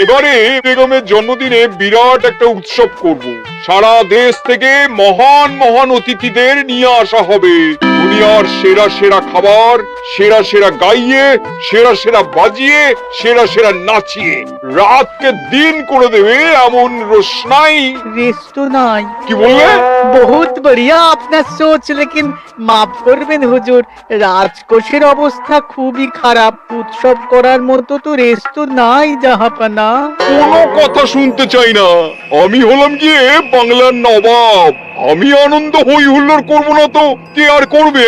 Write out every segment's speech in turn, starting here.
এবারে বেগমের জন্মদিনে বিরাট একটা উৎসব করব। সারা দেশ থেকে মহান মহান অতিথিদের নিয়ে আসা হবে। দুনিয়ার সেরা সেরা খাবার, সেরা সেরা গাইয়ে, সেরা সেরা বাজিয়ে, সেরা সেরা নাচিয়ে রাতকে দিন করে দেবে এমন रोशनाई। रेस्तो নাই। কি বললে? बहुत बढ़िया আপনার সোচ, लेकिन মাফ করবেন হুজুর, রাজকোষের অবস্থা খুবই খারাপ। উৎসব করার মতো তো রেस्तो নাই জাহাপানা। কোনো কথা শুনতে চাই না। আমি হলাম গিয়ে বাংলার নবাব। আমি আনন্দ হই হুল্লোড় করবো না তো কে আর করবে?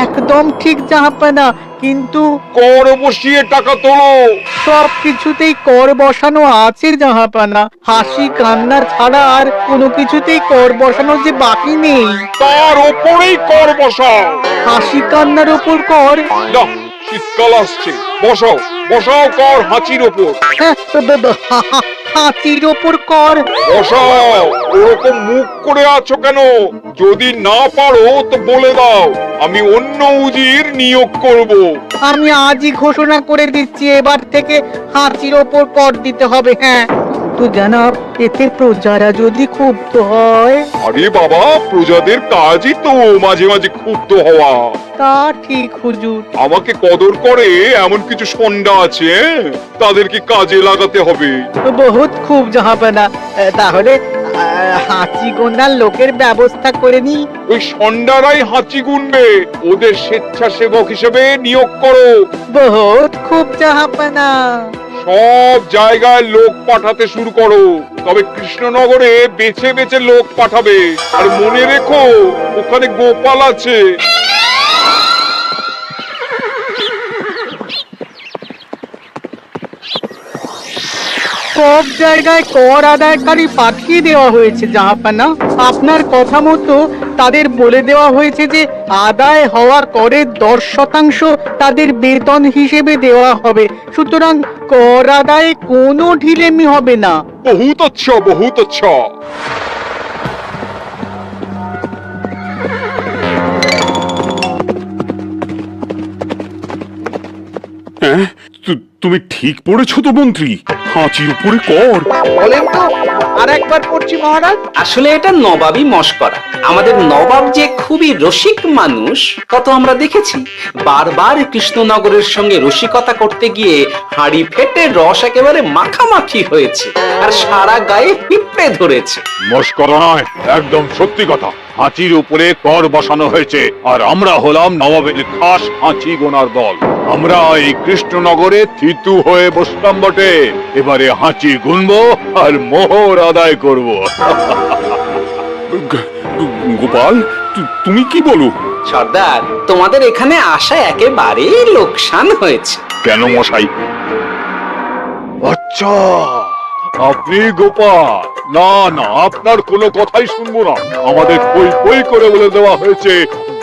একদম ঠিক জাহাপানা, কিন্তু কর বসিয়ে টাকা তোলো। সব কিছুতেই কর বসানো আছে জাহাপানা। হাসি কান্না ছাড়া আর কোনো কিছুতেই কর বসানো যে বাকি নেই। তার ওপরেই কর বসাও। হাসি কান্নার ওপর কর? না, শীতকাল আসছে, বসাও বসাও কর হাঁচির ওপর। হাতির ওপর কর? বসাও। ওরকম মুখ করে আছো কেন? যদি না পারো তো বলে দাও, আমি অন্য উজির নিয়োগ করব। আমি আজই ঘোষণা করে দিচ্ছি, এবার থেকে হাতির ওপর কর দিতে হবে। হ্যাঁ, তো জানাব, এতে প্রজারা যদি ক্ষুব্ধ হয়? আরে বাবা, প্রজাদের কাজই তো মাঝে মাঝে ক্ষুব্ধ হওয়া। তা ঠিক হুজুর। আমাকে কদর করে এমন কিছু সন্ডা আছে, তাদেরকে কাজে লাগাতে হবে। বহুত খুব জাহাপানা। তাহলে হাঁচি গোনার লোকের ব্যবস্থা করে নি। ওই সন্ডারাই হাঁচি গুনবে। ওদের স্বেচ্ছাসেবক হিসেবে নিয়োগ করো। বহুত খুব জাহাপানা। সব জায়গায় লোক পাঠাতে শুরু করো, তবে কৃষ্ণনগরে বেছে বেছে লোক পাঠাবে। আর মনে রেখো, ওখানে গোপাল আছে। সব জায়গায় কর আদায়কারী পাঠিয়ে দেওয়া হয়েছে জাহাপানা। আপনার কথা মতো তাদের বলে দেওয়া হয়েছে যে আদায় হওয়া করের 10% তাদের বেতন হিসেবে দেওয়া হবে। সুতরাং কর আদায়ে কোনো ঢিলেমি হবে না। বহুত আচ্ছা, বহুত আচ্ছা। হ্যাঁ, তুমি ঠিক পড়েছো তো মন্ত্রী? হাঁচির উপরে কর? বলেন তো, আর একবার পড়ছি মহারাজ। আসলে এটা নবাবই মশকরা। আমাদের নবাব যে খুবই রসিক মানুষ তা তো আমরা দেখেছি। বারবার কৃষ্ণনগরের সঙ্গে রসিকতা করতে গিয়ে হাঁড়ি ফেটে রস একেবারে মাখামাখি হয়েছে, আর সারা গায়ে পিঁপড়ে ধরেছে। মস্করা নয়, একদম সত্যি কথা। হাঁচির উপরে কর বসানো হয়েছে, আর আমরা হলাম নবাবের খাস হাঁচি গোনার দল। আমরা এই কৃষ্ণনগরে থিতু হয়ে বসলাম বটে। এবারে হাঁচি গুনবো আর মোহর আদায় করব। গোপাল, তুমি কি বলো? সর্দার, তোমাদের এখানে আসা একেবারেই লোকসান হয়েছে। কেন মশাই? আচ্ছা, আপনি গোপাল? না না, আপনার কোনো কথাই শুনবো না। আমাদের কই কই করে বলে দেওয়া হয়েছে,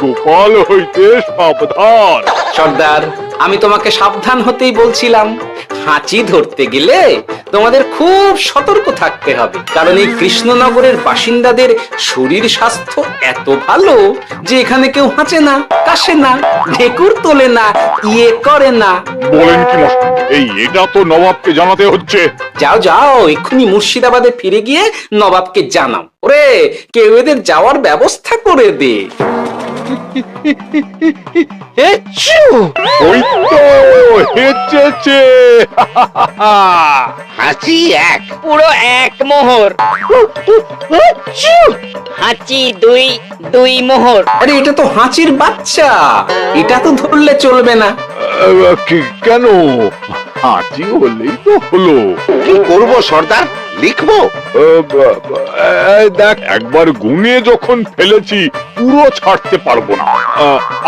গোপাল হইতে সাবধান। সর্দার, আমি তোমাকে সাবধান হতেই বলছিলাম। হাঁচি ধরতে গেলে তোমাদের খুব সতর্ক থাকতে হবে, কারণ এই কৃষ্ণনগরের বাসিন্দাদের শরীর স্বাস্থ্য এত ভালো যে এখানে কেউ হাঁচে না, কাশে না, ঢেকুর তোলে না, ইয়ে করে না। বলেন কি মশাই? এটা তো নবাবকে জানাতে হচ্ছে। যাও যাও, এক্ষুনি মুর্শিদাবাদে ফিরে গিয়ে নবাবকে জানাও। ওরে, কেউ এদের যাওয়ার ব্যবস্থা করে দে। ওই তো হেঁচেছে। হাঁচি এক, পুরো এক মোহর। হাঁচি দুই, দুই মোহর। আরে, এটা তো হাঁচির বাচ্চা, এটা তো ধরলে চলবে না। কেন? হাঁচি হলেই তো হলো। কি করব সর্দার? লিখবো? দেখ, একবার গুনে যখন ফেলেছি পুরো ছাড়তে পারবো না।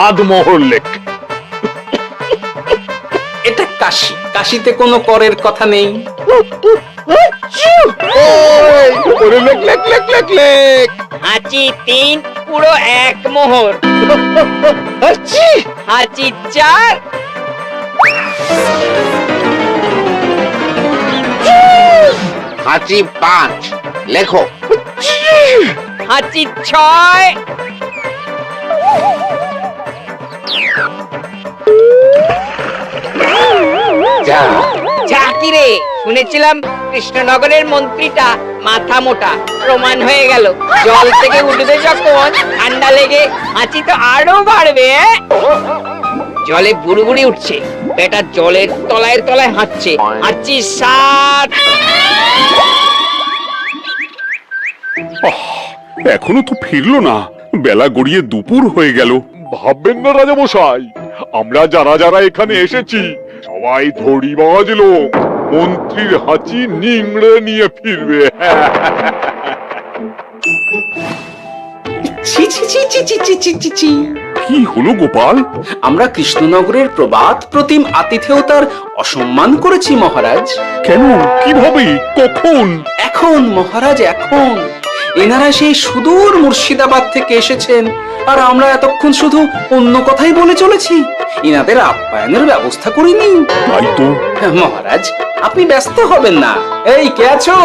আধমোহর লেখ। এটা কাশি, কাশিতে কোনো করের কথা নেই। লেখ লেখ লেখ লেখ লেখ। হাঁচি তিন, পুরো এক মোহর। হাঁচি চার, হাঁচি 5, লেখো। হাঁচি ছয়, যা। যা কি রে, শুনেছিলাম কৃষ্ণনগরের মন্ত্রীটা মাথা মোটা, প্রমাণ হয়ে গেল। জল থেকে উঠবে যখন ঠান্ডা লেগে হাঁচি তো আরো বাড়বে। জলে বুড়বুড়ি উঠছে, বেটা জলের তলায় তলায় হাঁটছে, হাঁচি সাত। এখনো তো ফিরলো না, বেলা গড়িয়ে দুপুর হয়ে গেল। ভাববেন না রাজামশাই, আমরা যারা যারা এখানে এসেছি সবাই ধড়িবাজ লোক, মন্ত্রীর হাঁচি নিংড়ে নিয়ে ফিরবে। ছি ছি ছি ছি ছি ছি ছি ছি ছি। কি হলো গোপাল? আমরা কৃষ্ণনগরের প্রবাদ প্রতিম আতিথেয়তার অসম্মান করেছি মহারাজ। কেন? কিভাবে? কখন? এখন মহারাজ, এখন এনারা সেই সুদূর মুর্শিদাবাদ থেকে এসেছেন, আর আমরা এতক্ষণ শুধু অন্য কথাই বলে চলেছি, এনাদের আপ্যায়নের ব্যবস্থা করিনি। তাই তো। মহারাজ, আপনি ব্যস্ত হবেন না। এই কে আছো?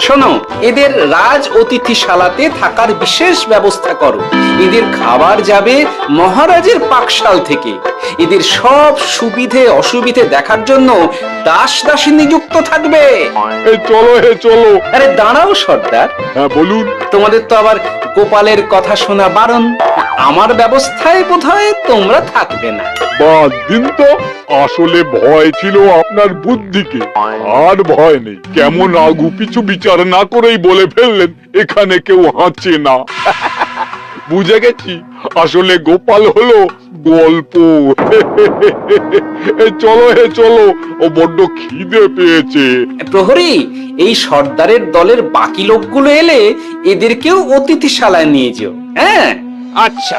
শোনো, এদের রাজ অতিথিশালাতে থাকার বিশেষ ব্যবস্থা করো। এদের খাবার যাবে মহারাজের পাকশাল থেকে। এদের সব সুবিধে অসুবিধে দেখার জন্য দাস দাসী নিযুক্ত থাকবে। চলো চলো। আরে দাঁড়াও সর্দার। হ্যাঁ বলুন। তোমাদের তো আবার গোপালের কথা শোনা বারণ। আমার ব্যবস্থায় বোধহয় তোমরা থাকবে না। বাদ দিন তো, আসলে ভয় ছিল আপনার বুদ্ধিকে, আর ভয় নেই। কেমন আগু পিছু বিচার না করেই বলে ফেললেন এখানে কেউ হাঁচে না। বুঝে গেছি, আসলে গোপাল হলো গল্প। চলো চলো, ও বড্ড খিদে পেয়েছে। প্রহরী, এই সর্দারের দলের বাকি লোকগুলো এলে এদেরকেও অতিথিশালায় নিয়ে যেও। হ্যাঁ, আচ্ছা।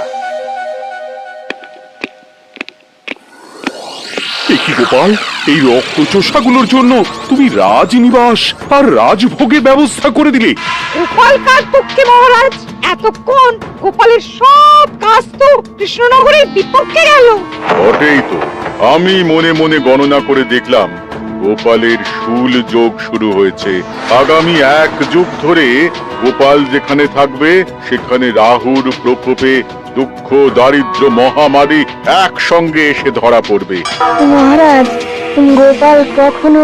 এ কি গোপাল, এই রক্তচোষাগুলোর জন্য তুমি রাজনিবাস আর রাজভোগের ব্যবস্থা করে দিলে? গোপাল কার পক্ষে মহারাজ? এতক্ষণ গোপালের সব কাজ তো কৃষ্ণনগরের বিপক্ষে গেল। বটেই তো, আমি মনে মনে গণনা করে দেখলাম গোপালের শুল যোগ শুরু হয়েছে। আগামী 1 যুগ ধরে গোপাল যেখানে থাকবে সেখানে রাহুর প্রকোপে দুঃখ দারিদ্র মহামারী একসঙ্গে এসে ধরা পড়বে। মহারাজ, গোপাল কখনো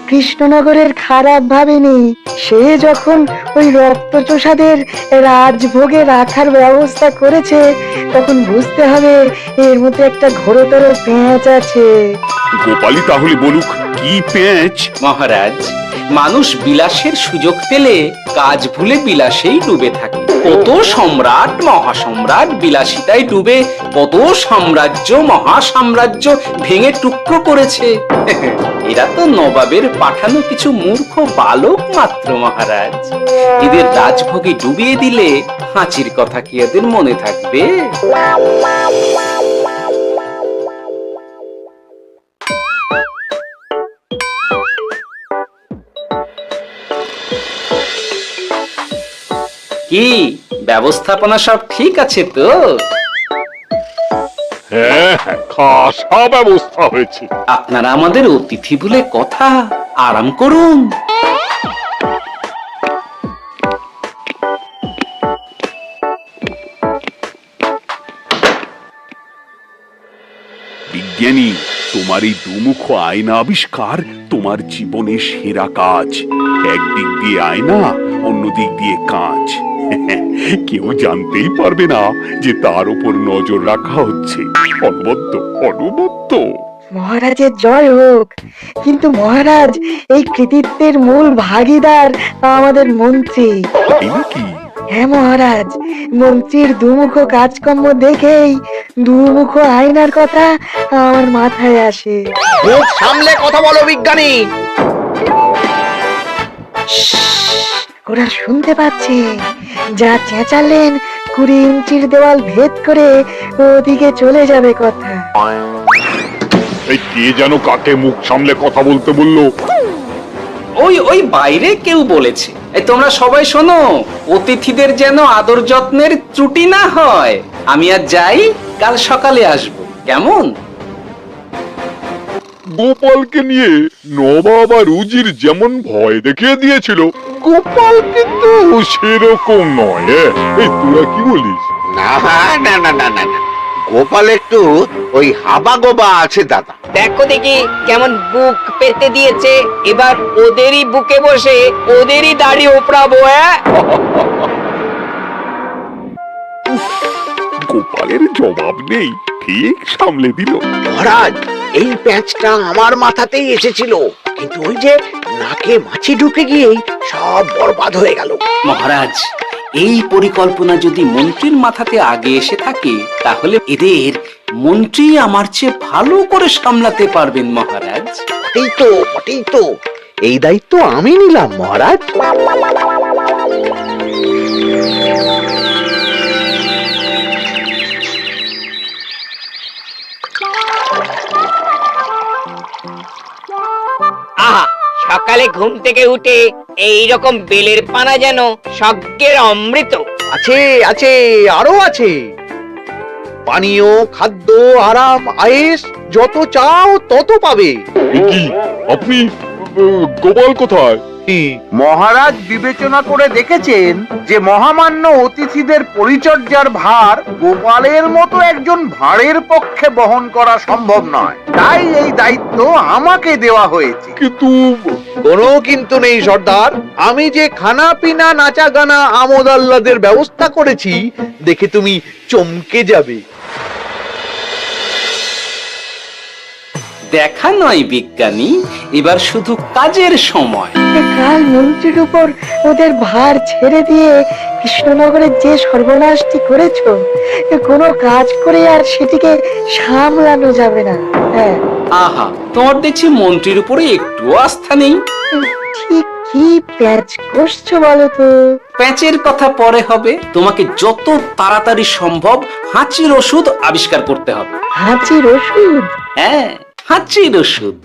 কৃষ্ণনগরের খারাপ ভাবেনি। সে যখন ওই রক্তচোষাদের রাজভোগে রাখার ব্যবস্থা করেছে, তখন বুঝতে হবে এর মধ্যে একটা ঘোরতর পেঁচ আছে। গোপালই তাহলে বলুক, কি পেঁচ? মহারাজ, মানুষ বিলাসের সুযোগ পেলে কাজ ভুলে বিলাসেই ডুবে থাকে। কত সম্রাট মহাসম্রাট বিলাসিতায় ডুবে কত সাম্রাজ্য মহাসাম্রাজ্য ভেঙে টুকরো করেছে। এরা তো নবাবের পাঠানো কিছু মূর্খ বালক মাত্র মহারাজ। এদের রাজভোগে ডুবিয়ে দিলে হাঁচির কথা কি এদের মনে থাকবে? কি ব্যবস্থাপনা সব ঠিক আছে তো? হ্যাঁ হ্যাঁ, খাসা ব্যবস্থা হয়েছে। আপনারা আমাদের অতিথি বলে কথা, আরাম করুন। বিজ্ঞানী, তোমার এই দুমুখ আয়না আবিষ্কার তোমার জীবনের সেরা কাজ। একদিক দিয়ে আয়না, অন্য দিক দিয়ে কাঁচ। কেউ জানতেই পারবে না যে তার উপর নজর রাখা হচ্ছে। অনবদ্য অনবদ্য। মহারাজের জয় হোক। কিন্তু মহারাজ, এই কৃতিত্বের মূল ভাগীদার আমাদের মন্ত্রী। এই কি? হ্যাঁ মহারাজ, মন্ত্রীর দুমুখ কাজকর্ম দেখেই দুমুখ আয়নার কথা আমার মাথায় আসে। মুখ সামলে কথা বলো বিজ্ঞানী। ওরা শুনতে পাচ্ছে। যা চেঁচালেন 20 ইঞ্চির দেওয়াল ভেদ করে ওদিকে চলে যাবে কথা। এই কে যেন কাকে মুখ সামলে কথা বলতে বললো? ওই বাইরে কেউ বলেছে। এই তোমরা সবাই শোনো, অতিথিদের যেন আদর যত্নের ত্রুটি না হয়। আমি আর যাই, কাল সকালে আসবো, কেমন? গোপালকে নিয়ে নবাব আর উজির যেমন ভয় দেখিয়ে দিয়েছিল, গোপাল কিন্তু সেরকম নয়। এই তোরা কি বলিস? না না না না না না, গোপাল একটু ওই হাবা গোবা আছে দাদা। দেখো দেখি কেমন বুক পেতে দিয়েছে, এবার ওদেরই বুকে বসে ওদেরই দাড়ি ওপড়াবো। গোপালের জবাব নেই, ঠিক সামলে দিল। মহারাজ, এই প্যাঁচটা আমার মাথাতেই এসেছিল, কিন্তু ওই যে নাকে মাছি ঢুকে গিয়েই সব বরবাদ হয়ে গেল। মহারাজ, এই পরিকল্পনা যদি মন্ত্রীর মাথাতে আগে এসে থাকে, তাহলে এদের মন্ত্রী আমার চেয়ে ভালো করে সামলাতে পারবেন মহারাজ। বটেই তো, এই দায়িত্ব আমি নিলাম মহারাজ। আহা, সকালে ঘুম থেকে উঠে এই রকম বেলের পানা যেন স্বর্গের অমৃত। আছে আছে, আরো আছে। পানীয়, খাদ্য, আরাম, আয়েশ যত চাও তত পাবে। এ কি, আপনি গোপাল কোথায়? মহারাজ বিবেচনা করে দেখেছেন যে মহামান্য অতিথিদের পরিচর্যার ভার গোপালের মতো একজন ভাঁড়ের পক্ষে বহন করা সম্ভব নয়, তাই এই দায়িত্ব আমাকে দেওয়া হয়েছে। কিন্তু কোনো কিন্তু নেই সর্দার, আমি যে খানা পিনা নাচা গানা আমোদ আহ্লাদের ব্যবস্থা করেছি দেখে তুমি চমকে যাবে। দেখা নয় বিজ্ঞানী, এবার শুধু কাজের সময়। কাল মন্ত্রীর উপর ওদের ভার ছেড়ে দিয়ে কৃষ্ণনগরের যে সর্বনাশটি করেছো, কোনো কাজ করে আর সেটিকে সামলানো যাবে না। হ্যাঁ, আহা, তোমার দেখছি মন্ত্রীর উপরে একটু আস্থা নেই। ঠিক কি প্যাচ করছো বলো তো? প্যাচের কথা পরে হবে, তোমাকে যত তাড়াতাড়ি সম্ভব হাঁচির ওষুধ আবিষ্কার করতে হবে। হাঁচির ওষুধ? হ্যাঁ, হাঁচির ওষুধ।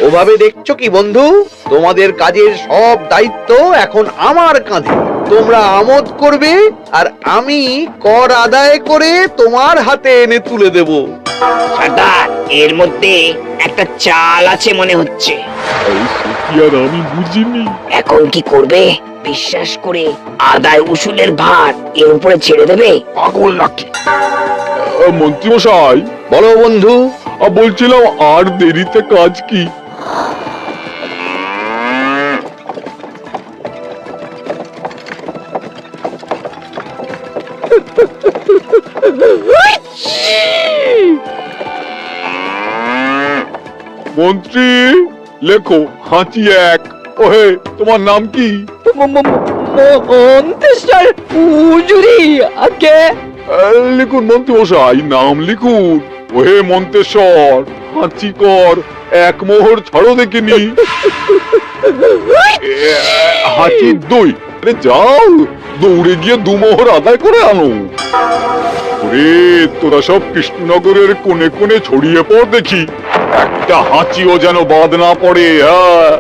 ওভাবে দেখছো কি বন্ধু, তোমাদের কাজের সব দায়িত্ব এখন আমার কাঁধে। তোমরা আমোদ করবে আর আমি কর আদায় করে তোমার হাতে এনে তুলে দেব। সর্দার, এর মধ্যে একটা চাল আছে মনে হচ্ছে। কি আর আমি বুঝিনি। এখন কি করবে? বিশ্বাস করে আদায় উসুলের ভার এর উপরে ছেড়ে দেবে? পাগল নাকি? মন্ত্রী মশাই, বলো বন্ধু। বলছিলাম আর দেরিতে কাজ কি? মন্ত্রী, লেখো হাঁচি এক। ওহে, তোমার নাম কি? মন্ত্রেশ্বর হুজুরি আগে। লিখুন মন্ত্রী মশাই, নাম লিখুন। ওহে মন্তেশ্বর, হাঁচি কর, এক মোহর ছাড়ো দেখিনি। হাঁচি দুই। আরে যাও, দৌড়ে গিয়ে দু মোহর আদায় করে আনো। ওরে, তোরা সব কৃষ্ণনগরের কোণে কোণে ছড়িয়ে পড় দেখি, একটা হাঁচিও যেন বাদ না পড়ে। হ্যাঁ,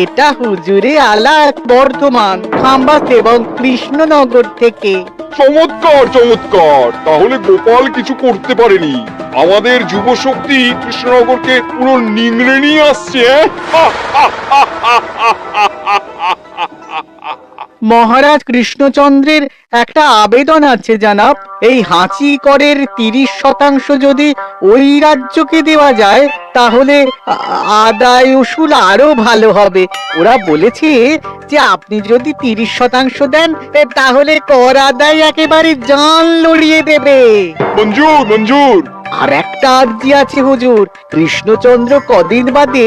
এটা হুজুরে আলাপ বর্ধমান, খাম্বাস এবং কৃষ্ণনগর থেকে। চমৎকার চমৎকার। তাহলে গোপাল কিছু করতে পারেনি, আমাদের যুব শক্তি কৃষ্ণনগরকে পুরো নিংড়ে নিয়ে আসছে। মহারাজ কৃষ্ণচন্দ্রের একটা আবেদন আছে জানাব। এই হাঁচি করের 30% যদি ওই রাজ্যকে দেওয়া যায়, তাহলে আদায় উসুল আরো ভালো হবে। ওরা বলেছে যে আপনি যদি 30% দেন, তাহলে কর আদায় একেবারে জান লড়িয়ে দেবে। মঞ্জুর মঞ্জুর। আর একটা আর্জি আছে হুজুর, কৃষ্ণচন্দ্র কদিন বাদে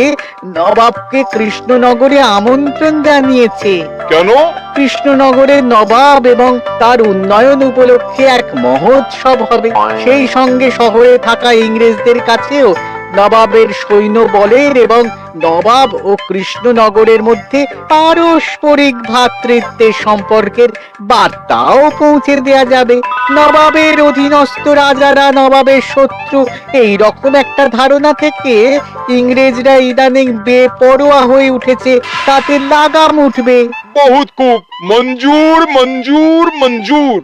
নবাবকে কৃষ্ণনগরে আমন্ত্রণ জানিয়েছে। কেন? কৃষ্ণনগরের নবাব এবং তার উন্নয়ন উপলক্ষে এক মহোৎসব হবে। সেই সঙ্গে শহরে থাকা ইংরেজদের কাছেও নবাবের সৈন্য বলের এবং নবাব ও কৃষ্ণনগরের মধ্যে পারস্পরিক ভ্রাতৃত্বের সম্পর্কের বার্তাও পৌঁছে দেয়া যাবে। নবাবের অধীনস্থ রাজারা নবাবের শত্রু, এই রকম একটা ধারণা থেকে ইংরেজরা ইদানিং বেপরোয়া হয়ে উঠেছে, তাতে লাগাম উঠবে। বহুত খুব, মঞ্জুর মঞ্জুর মঞ্জুর।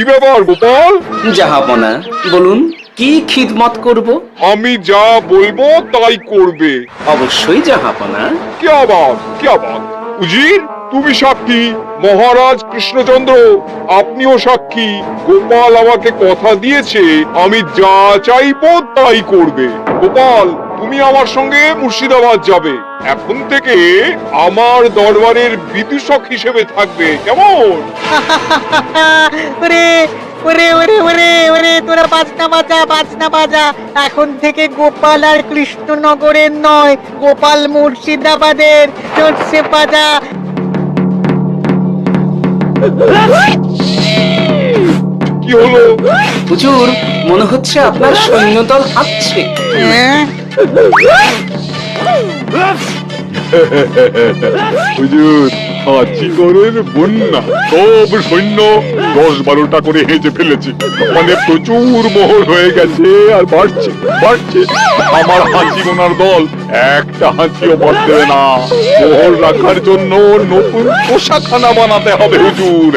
কি ব্যাপার গোপাল? জাহাপনা, বলুন কি খিদমত করব? আমি যা বলবো তাই করবে। অবশ্যই জাহাপনা। কি আবার উজির, তুমি সাক্ষী, মহারাজ কৃষ্ণচন্দ্র আপনিও সাক্ষী। গোপাল আমাকে কথা দিয়েছে আমি যা চাইবো তাই করবে। গোপাল, তুমি আমার সঙ্গে মুর্শিদাবাদ যাবে। এখন থেকে আমার দরবারের বিদূষক হিসেবে থাকবে, কেমন? ওরে ওরে ওরে ওরে ওরে, তোরা বাজনা বাজা। এখন থেকে গোপাল আর কৃষ্ণনগরের নয়, গোপাল মুর্শিদাবাদের। চলছে বাজা। কি হলো? হুজুর, মনে হচ্ছে আপনার সৈন্যদল হাঁটছে। হ্যাঁ? হুজুর, হাঁচিকরের বন্যা সব সৈন্য 10-12টা করে হেঁচে ফেলেছে। মানে প্রচুর মোহর হয়ে গেছে আর বাড়ছে। আমার হাঁচি গোনার দল একটা হাঁচিও বাদ দেবে না। মোহর রাখার জন্য নতুন পোশাকখানা বানাতে হবে হুজুর।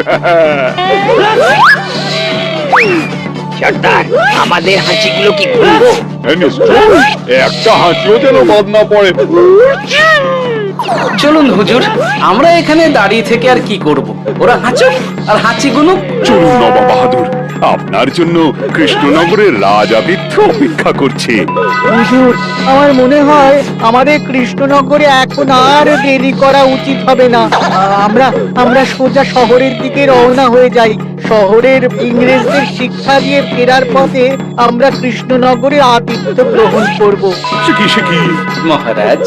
সর্দার, আমাদের হাঁচিগুলো কি খুলবো? নিশ্চয়, একটা হাঁচিও যেন বাদ না পড়ে। চলুন হুজুর, আমরা এখানে দাঁড়িয়ে থেকে আর কি করব? ওরা হাঁচুক আর হাঁচি গুনুক। চলুন নবাব বাহাদুর, আপনার জন্য কৃষ্ণনগরের রাজাবৃদ্ধ অপেক্ষা করছে। হুজুর, আমার মনে হয় আমাদের কৃষ্ণনগরে এখন আর দেরি করা উচিত হবে না। আমরা সোজা শহরের দিকে রওনা হয়ে যাই। শহরের ইংরেজদের শিক্ষা দিয়ে ফেরার পথে আমরা কৃষ্ণনগরে আতিথ্য গ্রহণ করব। সে কি? মহারাজ,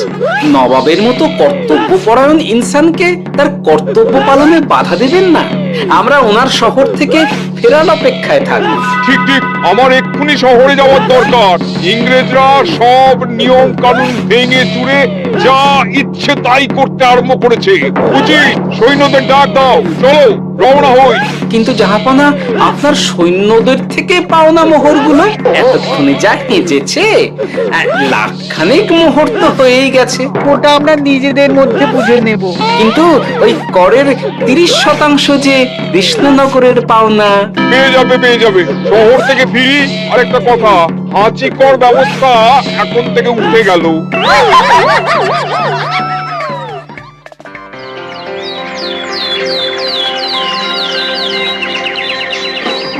নবাবের মতো কর্তব্যপরায়ণ ইনসানকে তার কর্তব্য পালনে বাধা দেবেন না। আমরা ওনার শহর থেকে ফেরার অপেক্ষায় থাকবো। ঠিক, আমার এক্ষুনি শহরে যাওয়ার দরকার। ইংরেজরা সব নিয়ম কানুন ভেঙে চুরে যা ইচ্ছে তাই করতে আরম্ভ করেছে। উচিত সৈন্যদের ডাক দাও, চলো রওনা হই। কিন্তু জাহাপনা, আপনার সৈন্যদের থেকে পাওনা মোহরগুলো এতক্ষণে যা হেঁচেছে, লাখখানেক মোহর তো হয়েই গেছে। ওটা আমরা নিজেদের মধ্যে বুঝে নেব। কিন্তু ওই করের 30% যে কৃষ্ণনগরের পাওনা। পেয়ে যাবে। শহর থেকে ফিরি। আরেকটা কথা, হাঁচি কর ব্যবস্থা এখন থেকে উঠে গেল।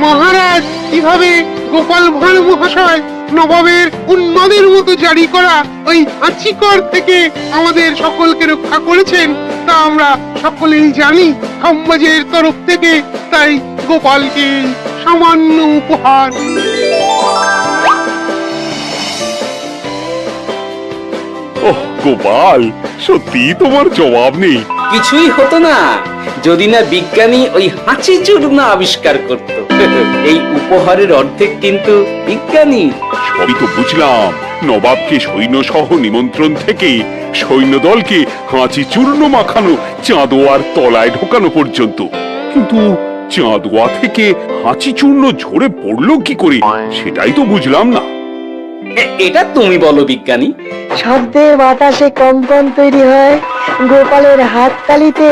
মহারাজ, কিভাবে গোপাল ভাঁড় মহাশয় নবাবের উন্মাদের মতো জারি করা ওই হাঁচিকর থেকে আমাদের সকলকে রক্ষা করেছেন তা আমরা সকলেই জানি। সমাজের তরফ থেকে তাই গোপালকে সামান্য উপহার। ওহ গোপাল, সত্যি তোমার জবাব নেই। কিছুই হতো না যদি না বিজ্ঞানী ওই হাঁচি চূর্ণ আবিষ্কার করত। এই উপহারের অর্ধেক কিন্তু বিজ্ঞানী। সবই তো বুঝলাম, নবাবকে সৈন্য সহ নিমন্ত্রণ থেকে সৈন্যদলকে হাঁচি চূর্ণ মাখানো চাঁদোয়ার তলায় ঢোকানো পর্যন্ত। কিন্তু চাঁদোয়া থেকে হাঁচি চূর্ণ ঝরে পড়লো কি করে, সেটাই তো বুঝলাম না। এটা তুমি বলো বিজ্ঞানী। শব্দে বাতাসে কম্পন তৈরি হয়। গোপালের হাততালিতে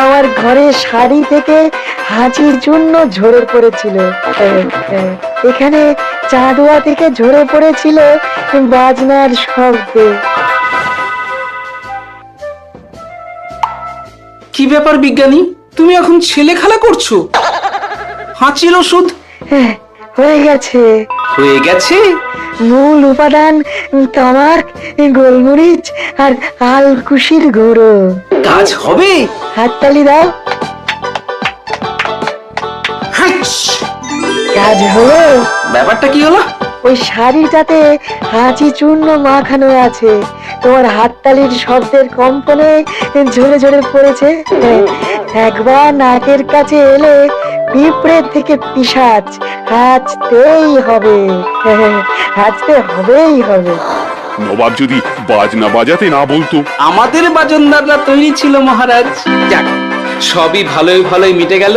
আমার ঘরের শাড়ি থেকে হাঁচির জন্য ঝরে পড়েছিল। এখানে চাঁদোয়া থেকে ঝরে পড়েছিল বাজনার শব্দে। কি ব্যাপার বিজ্ঞানী, তুমি এখন ছেলে খেলা করছো? হাঁচির ওষুধ হয়ে গেছে। হয়ে গেছে? মূল উপাদান তামাক, গোলমরিচ আর আলকুশির গুঁড়ো। কাজ হবে? হাততালি দাও। কাজ হলো। ব্যাপারটা কি হলো? ওই শাড়িটাতে হাঁচি চূর্ণ মাখানো আছে। তোমার হাততালির শব্দের কম্পনে ঝরে ঝরে পড়েছে। একবার নাকের কাছে এলে পিঁপড়ে থেকে পিশাচ হাঁচতেই হবে। হাঁচতে হবে। নবাব যদি বাজনা বাজাতে না বলতো। আমাদের বাজনদাররা তৈরি ছিল মহারাজ। যাক, সবই ভালোই মিটে গেল।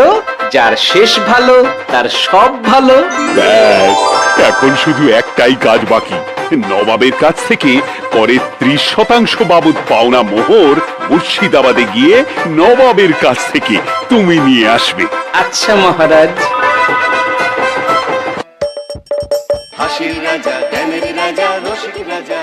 যার শেষ ভালো তার সব ভালো। ব্যাস, এখন শুধু একটাই কাজ বাকি। নবাবের কাছ থেকে করের 30% বাবদ পাওনা মোহর মুর্শিদাবাদে গিয়ে নবাবের কাছ থেকে তুমি নিয়ে আসবে। আচ্ছা মহারাজ। হাসির রাজা জ্ঞানের রাজা রসিক রাজা